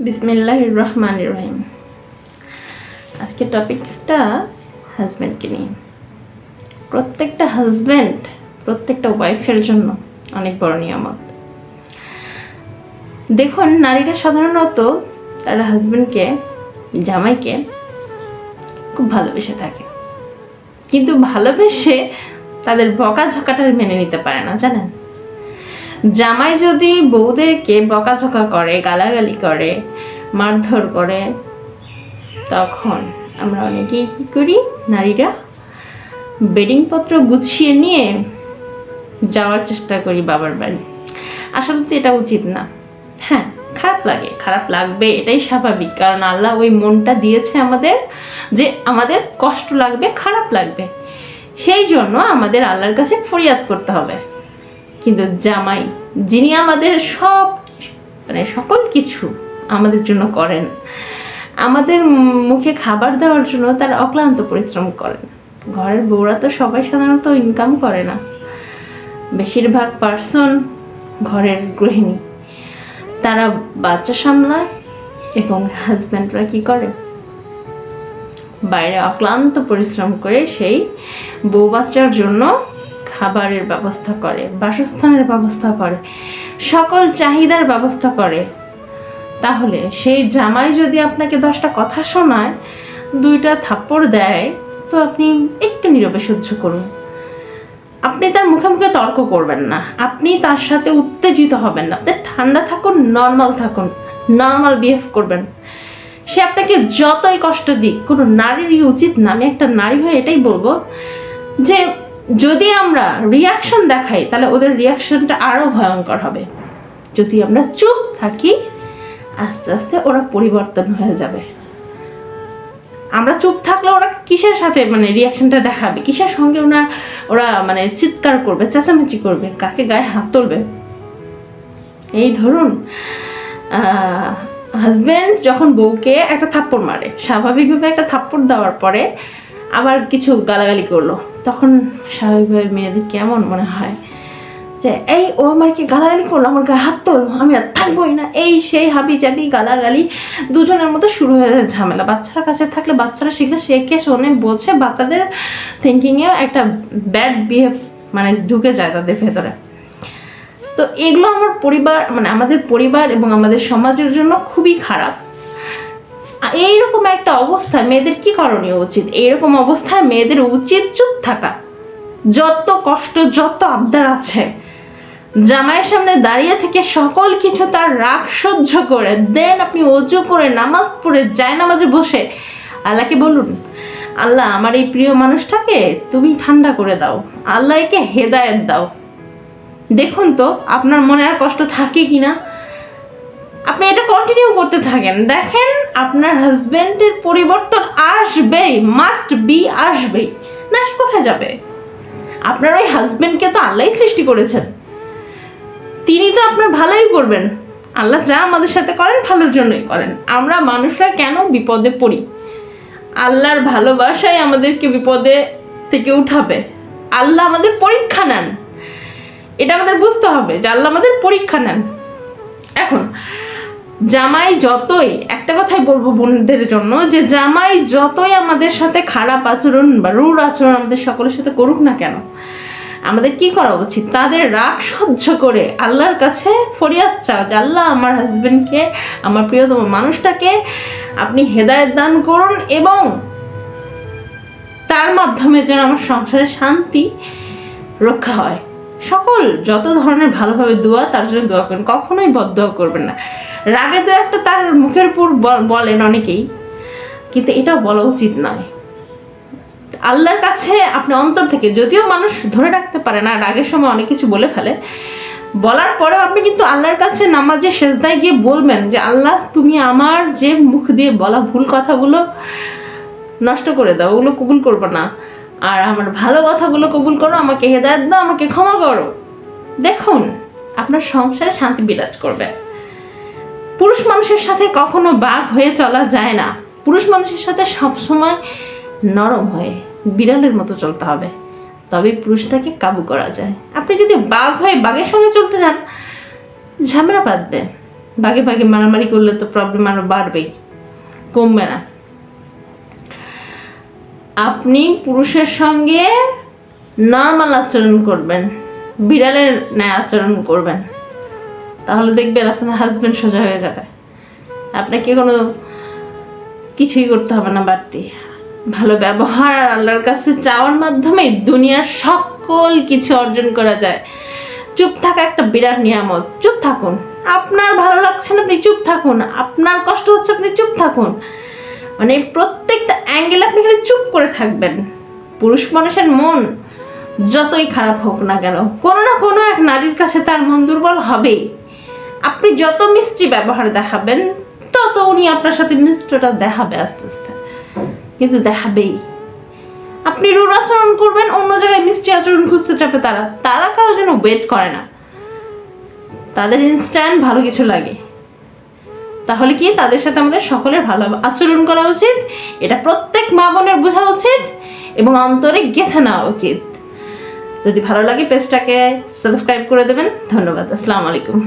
বিসমিল্লাহির রহমানির রহিম। আজকে টপিকসটা হাজব্যান্ডকে নিয়ে। প্রত্যেকটা হাজব্যান্ড প্রত্যেকটা ওয়াইফের জন্য অনেক বড় নিয়ামত। দেখুন, নারীরা সাধারণত তার হাজব্যান্ডকে, জামাইকে খুব ভালোবেসে থাকে, কিন্তু ভালোবেসে তাদের বকাঝকাটা মেনে নিতে পারে না। জানেন, জামাই যদি বউদেরকে বকাঝকা করে, গালাগালি করে, মারধর করে, তখন আমরা অনেকেই কী করি, নারীরা বেডিংপত্র গুছিয়ে নিয়ে যাওয়ার চেষ্টা করি বাবার বাড়ি। আসলে তো এটা উচিত না। হ্যাঁ, খারাপ লাগে, খারাপ লাগবে, এটাই স্বাভাবিক, কারণ আল্লাহ ওই মনটা দিয়েছে আমাদের, যে আমাদের কষ্ট লাগবে, খারাপ লাগবে, সেই জন্য আমাদের আল্লাহর কাছে ফরিয়াদ করতে হবে। কিন্তু জামাই, যিনি আমাদের সকল কিছু আমাদের জন্য করেন, আমাদের মুখে খাবার দেওয়ার জন্য তারা অক্লান্ত পরিশ্রম করেন। ঘরের বউরা তো সবাই সাধারণত ইনকাম করে না, বেশিরভাগ পার্সন ঘরের গৃহিণী, তারা বাচ্চা সামলায়, এবং হাজব্যান্ডরা কি করে, বাইরে অক্লান্ত পরিশ্রম করে সেই বউ বাচ্চার জন্য খাবারের ব্যবস্থা করে, বাসস্থানের ব্যবস্থা করে, সকল চাহিদার ব্যবস্থা করে। তাহলে সেই জামাই যদি আপনাকে 10টা কথা শোনায়, 2টা থাপ্পড় দেয়, তো আপনি একটু নীরবে সহ্য করুন। আপনি তার মুখে মুখে তর্ক করবেন না, আপনি তার সাথে উত্তেজিত হবেন না, আপনি ঠান্ডা থাকুন, নর্মাল থাকুন, নর্মাল বিহেভ করবেন। সে আপনাকে যতই কষ্ট দিক, কোনো নারীরই উচিত না, আমি একটা নারী হয়ে এটাই বলবো, যে যদি আমরা রিয়াকশন দেখাই, তাহলে ওদের রিয়াকশনটা আরও ভয়ঙ্কর হবে। যদি আমরা চুপ থাকি, আস্তে আস্তে ওরা পরিবর্তন হয়ে যাবে। আমরা চুপ থাকলে ওরা কিসের সাথে রিয়াকশনটা দেখাবে, কিসের সঙ্গে ওরা চিৎকার করবে, চেঁচামেচি করবে, কাকে গায়ে হাত তুলবে। এই ধরুন, হাজব্যান্ড যখন বউকে একটা থাপ্পড় মারে, স্বাভাবিকভাবে একটা থাপ্পড় দেওয়ার পরে আবার কিছু গালাগালি করলো, তখন স্বাভাবিকভাবে মেয়েদের কেমন মনে হয় যে এই ও আমাকে গালাগালি করলো, আমার গায়ে হাত তোল, আমি আর থাকবোই না, এই সেই হাবি জাবি গালাগালি, দুজনের মধ্যে শুরু হয়ে যায় ঝামেলা। বাচ্চারা কাছে থাকলে বাচ্চারা সেগুলো শেখে, শোনে, বোঝে, বাচ্চাদের থিঙ্কিংয়ে একটা ব্যাড বিহেভ ঢুকে যায় তাদের ভেতরে। তো এগুলো আমার পরিবার, আমাদের পরিবার এবং আমাদের সমাজের জন্য খুবই খারাপ। এইরকম একটা অবস্থায় মেয়েদের কি করণীয় উচিত? এইরকম অবস্থায় মেয়েদের উচিত চুপ থাকা। যত কষ্ট, যত আবদার আছে, জামাইয়ের সামনে দাঁড়িয়ে থেকে সকল কিছু তার রাগ সহ্য করে দেন, আপনি অজু করে নামাজ পড়ে জায়নামাজে বসে আল্লাহকে বলুন, আল্লাহ আমার এই প্রিয় মানুষটাকে তুমি ঠান্ডা করে দাও, আল্লাহ একে হেদায়েত দাও। দেখুন তো আপনার মনে আর কষ্ট থাকে কিনা। আপনি এটা কন্টিনিউ করতে থাকেন, দেখেন আপনার হাজবেন্ডের পরিবর্তন আসবেই, মাস্ট বি, আসবেই। না, সে কোথায় যাবে? আপনার ওই হাজবেন্ডকে তো আল্লাহই সৃষ্টি করেছেন, তিনি তো আপনার ভালোই করবেন। আল্লাহ যা আমাদের সাথে করেন ভালোর জন্যই করেন। আমরা মানুষরা কেন বিপদে পড়ি? আল্লাহর ভালোবাসাই আমাদেরকে বিপদে থেকে উঠাবে। আল্লাহ আমাদের পরীক্ষা নেন, এটা আমাদের বুঝতে হবে যে আল্লাহ আমাদের পরীক্ষা নেন। এখন জামাই যতই, একটা কথাই বলবো বোনদের জন্য, যে জামাই যতই আমাদের সাথে খারাপ আচরণ বা রূঢ় আচরণ আমাদের সকলের সাথে করুক না কেন, আমাদের কি করা উচিত? তাদের রাগ সহ্য করে আল্লাহর কাছে ফরিয়াদ চাও যে আল্লাহ আমার হাজবেন্ডকে, আমার প্রিয়তম মানুষটাকে আপনি হেদায়েত দান করুন, এবং তার মাধ্যমে যেন আমার সংসারে শান্তি রক্ষা হয়। সকল যত ধরনের ভালোভাবে দোয়া, তার জন্য দোয়া করেন, কখনোই বদদোয়া করবেন না। রাগে তো একটা তার মুখের উপর বলেন অনেকেই, কিন্তু এটাও বলা উচিত নয়। আল্লাহর কাছে আপনি অন্তর থেকে, যদিও মানুষ ধরে রাখতে পারে না, রাগের সময় অনেক কিছু বলে ফেলে, বলার পরেও আপনি কিন্তু আল্লাহর কাছে নামাজে সেজদায় গিয়ে বলবেন যে আল্লাহ তুমি আমার যে মুখ দিয়ে বলা ভুল কথাগুলো নষ্ট করে দাও, ওগুলো কবুল করবো না, আর আমার ভালো কথাগুলো কবুল করো, আমাকে হেদায়েত দাও, আমাকে ক্ষমা করো। দেখুন, আপনার সংসারে শান্তি বিরাজ করবে। পুরুষ মানুষের সাথে কখনো বাঘ হয়ে চলা যায় না। পুরুষ মানুষের সাথে সবসময় নরম হয়ে বিড়ালের মতো চলতে হবে, তবে পুরুষটাকে কাবু করা যায়। আপনি যদি বাঘ হয়ে বাঘের সঙ্গে চলতে যান, ঝামেলা বাঁধবে। ভাগে ভাগে মারামারি করলে তো প্রবলেম আরো বাড়বেই, কমবে না। আপনি পুরুষের সঙ্গে নর্মাল আচরণ করবেন, বিড়ালের ন্যায় আচরণ করবেন, তাহলে দেখবেন আপনার হাজবেন্ড সোজা হয়ে যাবে। আপনাকে কোনো কিছুই করতে হবে না বাড়তি। ভালো ব্যবহার আর আল্লাহর কাছে চাওয়ার মাধ্যমে দুনিয়ার সকল কিছু অর্জন করা যায়। চুপ থাকা একটা বিরাট নিয়ামত। চুপ থাকুন, আপনার ভালো লাগছে না আপনি চুপ থাকুন, আপনার কষ্ট হচ্ছে আপনি চুপ থাকুন, মানে প্রত্যেকটা অ্যাঙ্গেলে আপনি খালি চুপ করে থাকবেন। পুরুষ মানুষের মন যতই খারাপ হোক না কেন, কোনো না কোনো এক নারীর কাছে তার মন দুর্বল হবেই। আপনি যত মিষ্টি ব্যবহার দেখাবেন তত উনি আপনার সাথে মিষ্টিটা দেখাবে আস্তে আস্তে, কিন্তু দেখাবেই। আপনি রূঢ় আচরণ করবেন, অন্য জায়গায় মিষ্টি আচরণ খুঁজতে চাপে তারা কারোর জন্য ওয়েট করে না, তাদের ইনস্ট্যান্ট ভালো কিছু লাগে। তাহলে কি তাদের সাথে আমাদের সকলের ভালো আচরণ করা উচিত, এটা প্রত্যেক মা বোনের বোঝা উচিত এবং অন্তরে গেঁথে নেওয়া উচিত। যদি ভালো লাগে পেজটাকে সাবস্ক্রাইব করে দেবেন। ধন্যবাদ। আসসালামু আলাইকুম।